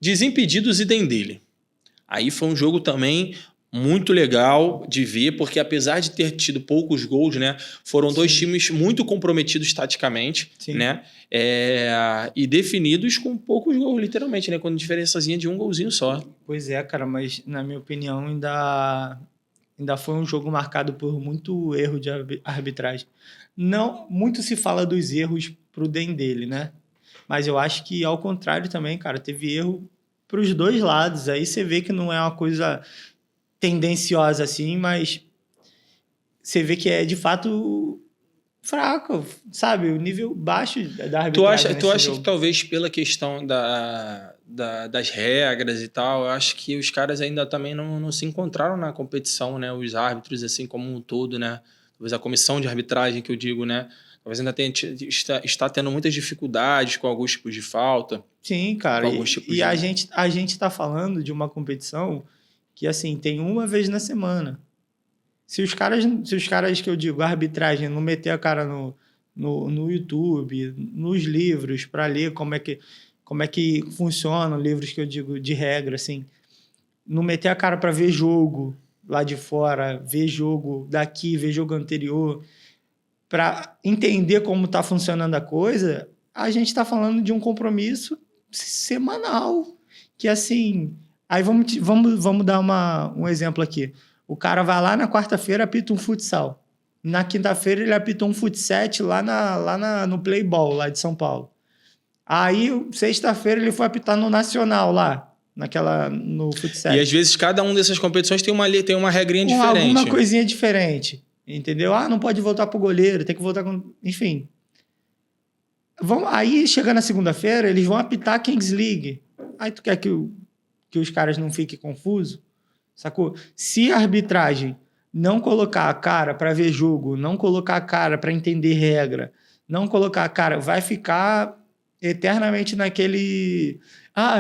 Desimpedidos e Dendele. Aí foi um jogo também muito legal de ver, porque apesar de ter tido poucos gols, né, foram dois times muito comprometidos taticamente, né, e definidos com poucos gols, literalmente, né, com diferençazinha de um golzinho só. Pois é, cara, mas na minha opinião ainda foi um jogo marcado por muito erro de arbitragem. Não, muito se fala dos erros pro Dendele, né? Mas eu acho que ao contrário também, cara, teve erro para os dois lados. Aí você vê que não é uma coisa tendenciosa assim, mas você vê que é de fato fraco, sabe? O nível baixo da arbitragem. Tu acha que talvez pela questão das regras e tal, eu acho que os caras ainda também não se encontraram na competição, né? Os árbitros, assim como um todo, né? Talvez a comissão de arbitragem que eu digo, né? Talvez ainda está tendo muitas dificuldades com alguns tipos de falta. Sim, cara. E a gente tá falando de uma competição que, assim, tem uma vez na semana. Se os caras que eu digo, a arbitragem, não meter a cara no YouTube, nos livros, para ler como é que funcionam, livros que eu digo de regra, assim, não meter a cara para ver jogo lá de fora, ver jogo daqui, ver jogo anterior, para entender como está funcionando a coisa, a gente está falando de um compromisso semanal, que assim... Aí vamos dar um exemplo aqui. O cara vai lá na quarta-feira, apita um futsal. Na quinta-feira, ele apita um futset no Playball, lá de São Paulo. Aí, sexta-feira, ele foi apitar no Nacional, lá, no futset. E às vezes, cada uma dessas competições tem uma regrinha diferente. Alguma coisinha diferente, entendeu? Não pode voltar pro goleiro, tem que voltar com... Enfim. Aí, chegando na segunda-feira, eles vão apitar a Kings League. Aí tu quer que os caras não fiquem confusos, sacou? Se a arbitragem não colocar a cara para ver jogo, não colocar a cara para entender regra, não colocar a cara, vai ficar eternamente naquele...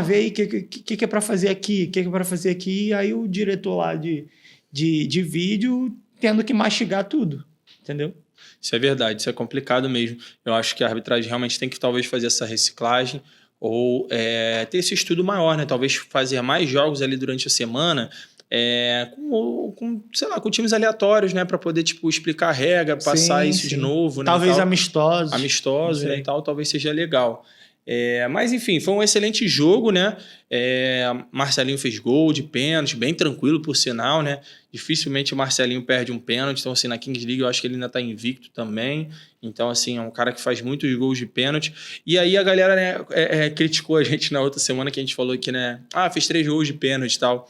vê aí o que é para fazer aqui, o que é para fazer aqui, e aí o diretor lá de vídeo tendo que mastigar tudo, entendeu? Isso é verdade, isso é complicado mesmo. Eu acho que a arbitragem realmente tem que talvez fazer essa reciclagem, ou ter esse estudo maior, né? Talvez fazer mais jogos ali durante a semana com times aleatórios, né? Para poder explicar a regra, passar isso de novo. Talvez né, amistosos. Né, e tal, talvez seja legal. Mas, enfim, foi um excelente jogo, né? Marcelinho fez gol de pênalti, bem tranquilo, por sinal, né? Dificilmente o Marcelinho perde um pênalti. Então, assim, na Kings League eu acho que ele ainda está invicto também. Então, assim, é um cara que faz muitos gols de pênalti. E aí a galera, né, criticou a gente na outra semana que a gente falou que, né? fez 3 gols de pênalti e tal.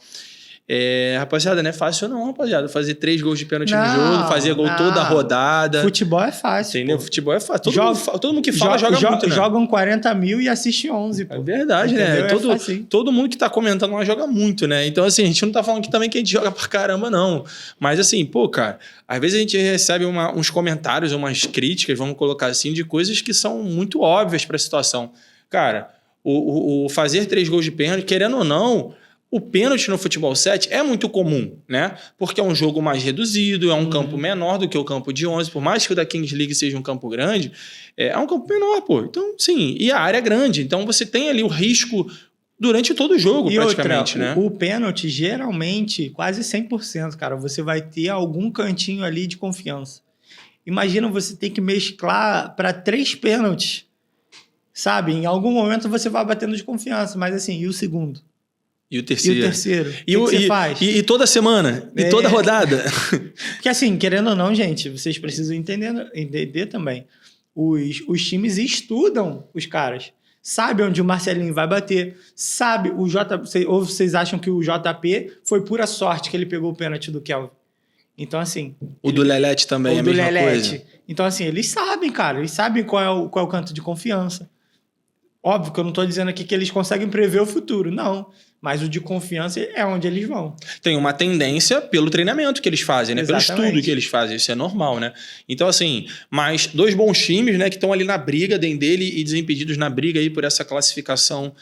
Rapaziada, não é fácil não, rapaziada. Fazer 3 gols de pênalti no jogo, fazer gol toda a rodada. Futebol é fácil. Entendeu? Futebol é fácil. Todo mundo que fala joga muito, né? Jogam 40 mil e assiste 11, pô. É verdade, entendeu? Né? Todo mundo que tá comentando lá joga muito, né? Então, assim, a gente não tá falando aqui também que a gente joga pra caramba, não. Mas, assim, pô, cara, às vezes a gente recebe uns comentários, umas críticas, vamos colocar assim, de coisas que são muito óbvias pra situação. Cara, o fazer 3 gols de pênalti, querendo ou não, o pênalti no futebol 7 é muito comum, né? Porque é um jogo mais reduzido, é um campo menor do que o campo de 11. Por mais que o da Kings League seja um campo grande, é um campo menor, pô. Então, sim, e a área é grande. Então, você tem ali o risco durante todo o jogo, praticamente, né? O pênalti, geralmente, quase 100%, cara, você vai ter algum cantinho ali de confiança. Imagina você ter que mesclar para 3 pênaltis, sabe? Em algum momento você vai batendo de confiança, mas assim, e o segundo? E o terceiro? O que você faz? E toda semana? E toda rodada? Porque assim, querendo ou não, gente, vocês precisam entender também. Os times estudam os caras. Sabe onde o Marcelinho vai bater. Sabe ou vocês acham que o JP foi pura sorte que ele pegou o pênalti do Kelvin? Então, assim... O do Lelete também é a mesma coisa? Então, assim, eles sabem, cara. Eles sabem qual é o canto de confiança. Óbvio que eu não estou dizendo aqui que eles conseguem prever o futuro. Não. Mas o de confiança é onde eles vão. Tem uma tendência pelo treinamento que eles fazem, né? Exatamente. Pelo estudo que eles fazem. Isso é normal, né? Então, assim, mas 2 bons times, né? Que estão ali na briga, Dendele e Desimpedidos na briga aí por essa classificação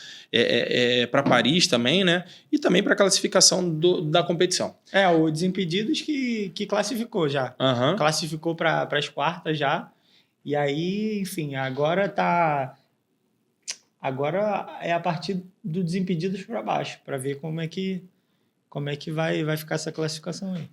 para Paris também, né? E também para a classificação da competição. O Desimpedidos que classificou já. Uhum. Classificou para as quartas já. E aí, enfim, agora tá... Agora é a partir do Desimpedidos para baixo, para ver como é que vai ficar essa classificação aí.